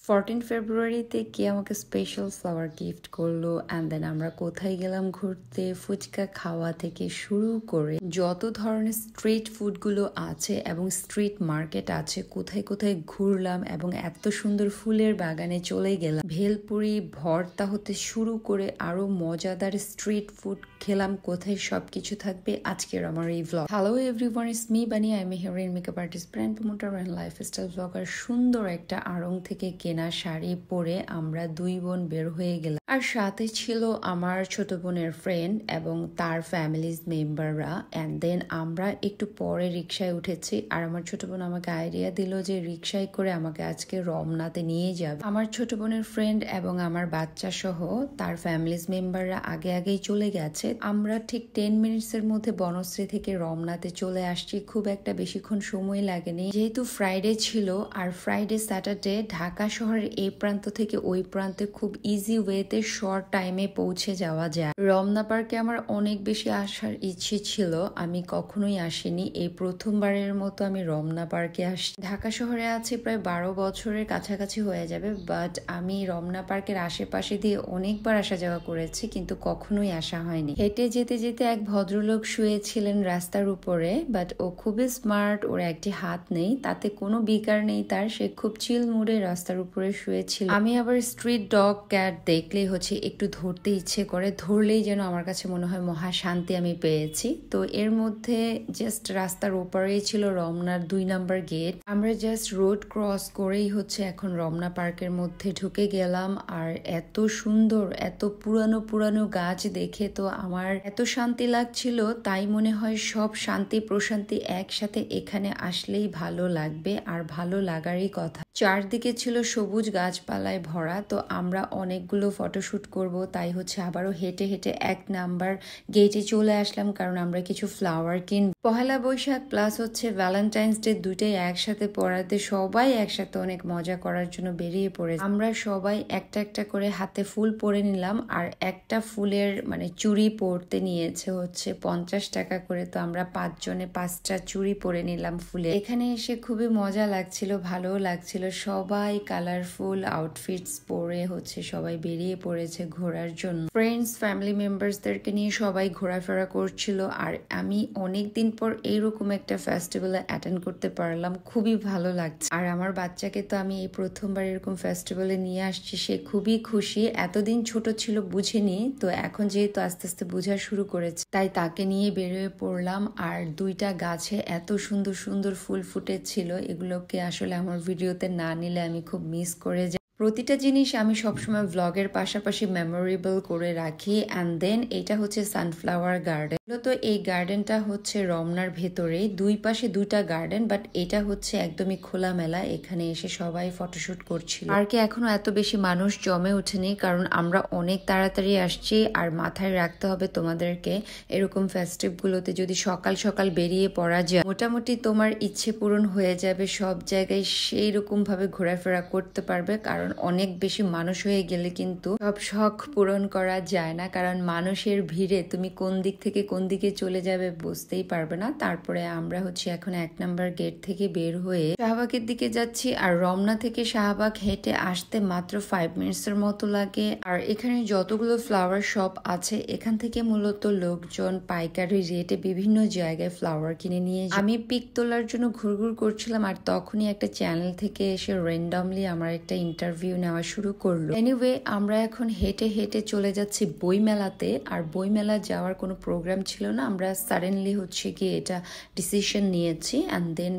14 ফেব্রুয়ারিতে কে আমাকে special flower gift করলো অ্যান্ড দেন আমরা কোথায় গেলাম ঘুরতে, ফুচকা খাওয়া থেকে শুরু করে যত ধরনের স্ট্রিট ফুডগুলো আছে এবং স্ট্রিট মার্কেট আছে, কোথায় কোথায় ঘুরলাম এবং এত সুন্দর ফুলের বাগানে চলে গেলাম। ভেলপুরি ভর্তা হতে শুরু করে আরো মজাদার স্ট্রিট ফুড খেলাম কোথায়, সবকিছু থাকবে আজকের আমার এই vlog. Hello everyone, it's me Bunny. I am a heroine, makeup artist, brand promoter and lifestyle blogger. সুন্দর একটা আড়ং থেকে কেনা শাড়ি পরে আমরা দুই বোন বের হয়ে গেলাম, আর সাথে ছিল আমার ছোট বোনের ফ্রেন্ড এবং তার ফ্যামিলিজ মেম্বাররা। অ্যান্ড দেন আমরা একটু পরে রিক্সায় উঠেছি, আর আমার ছোট বোন আমাকে আইডিয়া দিল যে রিক্সায় করে আমাকে আজকে রমনাতে নিয়ে যাবে। আমার ছোট বোনের ফ্রেন্ড এবং আমার বাচ্চা সহ তার ফ্যামিলিজ মেম্বাররা আগে আগেই চলে গেছে। আমরা ঠিক 10 মিনিটসের মধ্যে বনশ্রী থেকে রমনাতে চলে আসছি। খুব একটা বেশিক্ষণ সময় লাগেনি, যেহেতু ফ্রাইডে ছিল, আর ফ্রাইডে স্যাটারডে ঢাকা শহরের এই প্রান্ত থেকে ওই প্রান্তে খুব ইজি ওয়েতে শর্ট টাইমে পৌঁছে যাওয়া যায়। রমনা পার্কে আমার অনেক বেশি আসার ইচ্ছে ছিল, আমি কখনোই আসিনি, এই প্রথমবারের মতো আমি রমনা পার্কে আসছি। ঢাকা শহরে আছে প্রায় 12 বছরের কাছাকাছি হয়ে যাবে, বাট আমি রমনা পার্কের আশেপাশে দিয়ে অনেকবার আসা যাওয়া করেছি, কিন্তু কখনোই আসা হয়নি। হেঁটে যেতে যেতে এক ভদ্রলোক শুয়েছিলেন রাস্তার উপরে, বাট ও খুবই স্মার্ট, ওর একটি হাত নেই, তাতে কোনো বিকার নেই তার, সে খুব চিল মুডে রাস্তার উপরে শুয়েছিল। আমি আবার স্ট্রিট ডগ ক্যাট দেখলেই হচ্ছে একটু ধরতে ইচ্ছে করে, ধরলেই যেন আমার কাছে মনে হয় মহা শান্তি আমি পেয়েছি। তো এর মধ্যে জাস্ট রাস্তার ওপারেই ছিল রমনার 2 নাম্বার গেট। আমরা জাস্ট রোড ক্রস করেই হচ্ছে এখন রমনা পার্কের মধ্যে ঢুকে গেলাম। আর এত সুন্দর, এত পুরানো পুরানো গাছ দেখে তো আমার এত শান্তি লাগছিল, তাই মনে হয় সব শান্তি প্রশান্তি একসাথে এখানে আসলেই ভালো লাগবে, আর ভালো লাগারই কথা। চারদিকে ছিল সবুজ গাছপালায় ভরা, তো আমরা অনেকগুলো ফটোশুট করব, তাই হচ্ছে আবারও হেঁটে হেঁটে 1 নাম্বার গেটে চলে আসলাম, কারণ আমরা কিছু ফ্লাওয়ার কিনব। পহেলা বৈশাখ প্লাস হচ্ছে ভ্যালেন্টাইন্স ডে দুইটাই একসাথে পড়াতে সবাই একসাথে অনেক মজা করার জন্য বেরিয়ে পড়ে। আমরা সবাই একটা একটা করে হাতে ফুল পরে নিলাম, আর একটা ফুলের মানে চুড়ি পরতে নিয়েছে হচ্ছে 50 টাকা করে, তো আমরা 5 জনে 5টা চুড়ি পরে নিলাম ফুলে। এখানে এসে খুবই মজা লাগছিল, ভালো লাগছিল, সবাই কালারফুল আউটফিটস পরে হচ্ছে সবাই বেরিয়ে পড়েছে ঘোরার জন্য। ফ্রেন্ডস, ফ্যামিলি মেম্বার্সদেরকে নিয়ে সবাই ঘোরাফেরা করছিল, আর আমি অনেকদিন পর এইরকম একটা ফেস্টিভ্যালে অ্যাটেন্ড করতে পারলাম, খুবই ভালো লাগছে। আর আমার বাচ্চাকে তো আমি এই প্রথমবার এরকম ফেস্টিভ্যালে নিয়ে আসছি, সে খুবই খুশি। এতদিন ছোট ছিল, বুঝেনি, তো এখন যেহেতু আস্তে আস্তে বোঝা শুরু করেছে, তাই তাকে নিয়ে বেরোয় পড়লাম। আর 2টা গাছে এত সুন্দর সুন্দর ফুল ফুটেছিল, এগুলোকে আসলে আমার ভিডিওতে না নিলে আমি খুব মিস করে যাই। প্রতিটা জিনিস আমি সবসময় ভ্লগের পাশাপাশি মেমোরেবল করে রাখি। অ্যান্ড দেন এটা হচ্ছে সানফ্লাওয়ার গার্ডেন। তো এই গার্ডেনটা হচ্ছে রমনার ভেতরেই, 2 পাশে 2টা গার্ডেন, বাট এটা হচ্ছে একদমই খোলামেলা, এখানে এসে সবাই ফটোশুট করছিল। পার্কে এখনো এত বেশি মানুষ জমে ওঠেনি, কারণ আমরা অনেক তাড়াতাড়ি আসছি। আর মাথায় রাখতে হবে তোমাদেরকে, এরকম ফেস্টিভ গুলোতে যদি সকাল সকাল বেরিয়ে পড়া যায়, মোটামুটি তোমার ইচ্ছে পূরণ হয়ে যাবে, সব জায়গায় সেই রকম ভাবে ঘোরাফেরা করতে পারবে। কারণ অনেক বেশি মানুষ হয়ে গেলে কিন্তু সব শখ পূরণ করা যায় না, কারণ মানুষের ভিড়ে তুমি কোন দিক থেকে কোন দিকে চলে যাবে বুঝতেই পারবে না। তারপরে আমরা হচ্ছে এখন 1 নাম্বার গেট থেকে বের হয়ে শাহবাগের দিকে যাচ্ছি, আর রমনা থেকে শাহবাগ হেঁটে আসতে মাত্র 5 মিনিটসের মতো লাগে। আর এখানে যতগুলো ফ্লাওয়ার শপ আছে, এখান থেকে মূলত লোকজন পাইকারি রেটে বিভিন্ন জায়গায় ফ্লাওয়ার কিনে নিয়ে যায়। আমি পিক তোলার জন্য ঘুরঘুর করছিলাম, আর তখনই একটা চ্যানেল থেকে এসে র্যান্ডমলি আমার একটা ইন্টারভিউ নেওয়া শুরু করলো। এনিওয়ে, আমরা এখন হেঁটে হেঁটে চলে যাচ্ছি বইমেলাতে। আর বইমেলা যাওয়ার কোনো প্রোগ্রাম ছিল না, আমরা সাডেনলি হচ্ছে গিয়ে এটা ডিসিশন নিয়েছি। অ্যান্ড দেন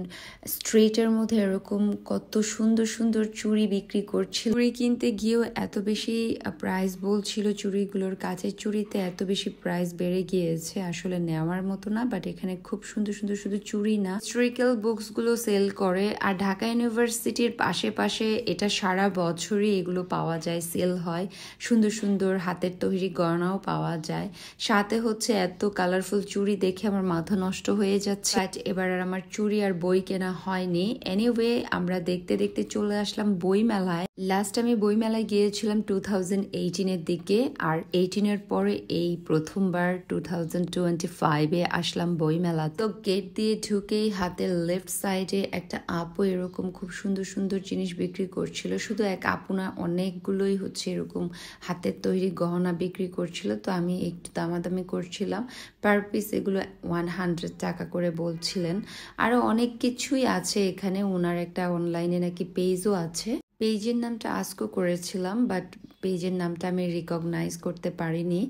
স্ট্রিটের মধ্যে এরকম কত সুন্দর সুন্দর চুড়ি বিক্রি করছিল। চুড়ি কিনতে গিয়েও এত বেশি প্রাইস বলছিল চুড়িগুলোর, কাচের চুড়িতে এত বেশি প্রাইস বেড়ে গিয়েছে, আসলে নেওয়ার মতো না। বাট এখানে খুব সুন্দর সুন্দর শুধু চুড়ি না, হিস্টোরিক্যাল বুকস গুলো সেল করে। আর ঢাকা ইউনিভার্সিটির আশেপাশে এটা সারা বছরই এগুলো পাওয়া যায়, সেল হয়। সুন্দর সুন্দর হাতের তৈরি গয়নাও পাওয়া যায়, সাথে হচ্ছে এত কালারফুল চুড়ি দেখে আমার মাথা নষ্ট হয়ে যাচ্ছে, বাট এবার আর আমার চুড়ি আর বই কেনা হয়নি। এনিওয়ে আমরা দেখতে দেখতে চলে আসলাম বই মেলায়। লাস্ট আমি বই মেলায় গিয়েছিলাম 2018-এর দিকে, আর 18-এর পরে এই প্রথমবার 2025-এ আসলাম বই মেলা। তো গেট দিয়ে ঢুকেই হাতের লেফট সাইডে একটা আপু এরকম খুব সুন্দর সুন্দর জিনিস বিক্রি করছিল। শুধু এক আপু না, অনেকগুলোই হচ্ছে এরকম হাতের তৈরি গহনা বিক্রি করছিল। তো আমি একটু দামাদামি করছিলাম, পার পিস এগুলো 100 টাকা করে বলছিলেন। আরো অনেক কিছুই আছে এখানে। ওনার একটা অনলাইনে নাকি পেজও আছে, পেজের নামটা আস্কও করেছিলাম, বাট পেজের নামটা আমি রিকগনাইজ করতে পারিনি।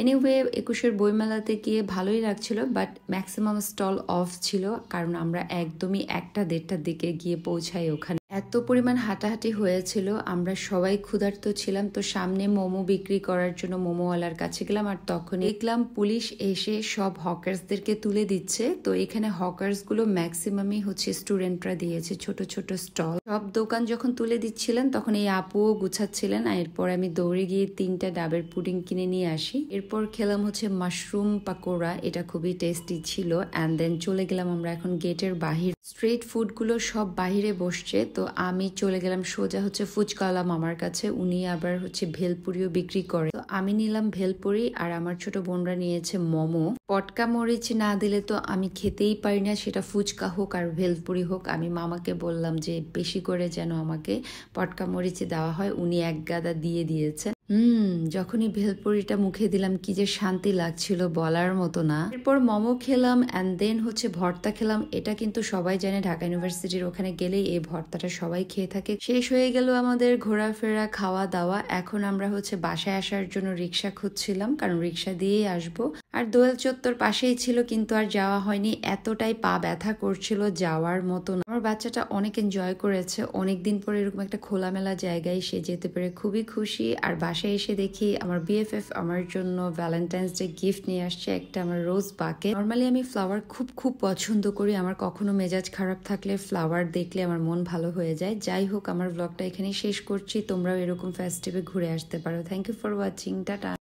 এনিওয়ে 21-এর বইমেলাতে গিয়ে ভালোই লাগছিল, বাট ম্যাক্সিমাম স্টল অফ ছিল, কারণ আমরা একদমই 1টা-1:30টার দিকে গিয়ে পৌঁছাই ওখানে। এত পরিমাণ হাঁটাহাঁটি হয়েছিল, আমরা সবাই ক্ষুধার্ত ছিলাম। তো সামনে মোমো বিক্রি করার জন্য মোমোওয়ালার কাছে গেলাম, আর তখন দেখলাম পুলিশ এসে সব হকার্সদেরকে তুলে দিচ্ছে। তো এখানে হকার্সগুলো ম্যাক্সিমামই হচ্ছে স্টুডেন্টরা দিয়েছে, ছোট ছোট স্টল। সব দোকান যখন তুলে দিচ্ছিলেন তখন এই আপুও গুছাচ্ছিলেন। আর এরপর আমি দৌড়ে গিয়ে 3টা ডাবের পুডিং কিনে নিয়ে আসি। এরপর খেলাম হচ্ছে মাশরুম পাকোড়া, এটা খুবই টেস্টি ছিল। অ্যান্ড দেন চলে গেলাম আমরা এখন গেটের বাহির। স্ট্রিট ফুডগুলো সব বাহিরে বসছে, তো আমি চলে গেলাম সোজা হচ্ছে ফুচকাওয়ালা মামার কাছে। উনি আবার হচ্ছে ভেলপুরিও বিক্রি করে। তো আমি নিলাম ভেলপুরি, আর আমার ছোট বোনরা নিয়েছে মোমো। পটকা মরিচ না দিলে তো আমি খেতেই পারি না, সেটা ফুচকা হোক আর ভেলপুরি হোক। আমি মামাকে বললাম যে বেশি করে যেন আমাকে পটকা মরিচ দেওয়া হয়, উনি এক গাদা দিয়ে দিয়েছেন। যখনই ভেলপুরিটা মুখে দিলাম কি যে শান্তি লাগছিল, বলার মতো না। এরপর মোমো খেলাম, অ্যান্ড দেন হচ্ছে ভর্তা খেলাম। এটা কিন্তু সবাই জানে, ঢাকা ইউনিভার্সিটির ওখানে গেলেই এই ভর্তাটা সবাই খেয়ে থাকে। শেষ হয়ে গেল আমাদের ঘোরাফেরা, খাওয়া দাওয়া। এখন আমরা হচ্ছে বাসায় আসার জন্য রিক্সা খুঁজছিলাম, কারণ রিক্সা দিয়েই আসবো। আর দোয়েল চত্বর পাশেই ছিল, কিন্তু আর যাওয়া হয়নি, এতটাই পা ব্যথা করছিল, যাওয়ার মতো না। আমার বাচ্চাটা অনেক এনজয় করেছে, অনেকদিন পরে এরকম একটা খোলামেলা জায়গায় সে যেতে পেরে খুবই খুশি। আর বাসায় এসে দেখি আমার বিএফএফ আমার জন্য ভ্যালেন্টাইন্স ডে গিফট নিয়ে আসছে, একটা আমার রোজ বাকেট। নর্মালি আমি ফ্লাওয়ার খুব পছন্দ করি, আমার কখনো মেজাজ খারাপ থাকলে ফ্লাওয়ার দেখলে আমার মন ভালো হয়ে যায়। যাই হোক, আমার ব্লগটা এখানেই শেষ করছি। তোমরাও এরকম ফেস্টিভে ঘুরে আসতে পারো। Thank you for watching, tata.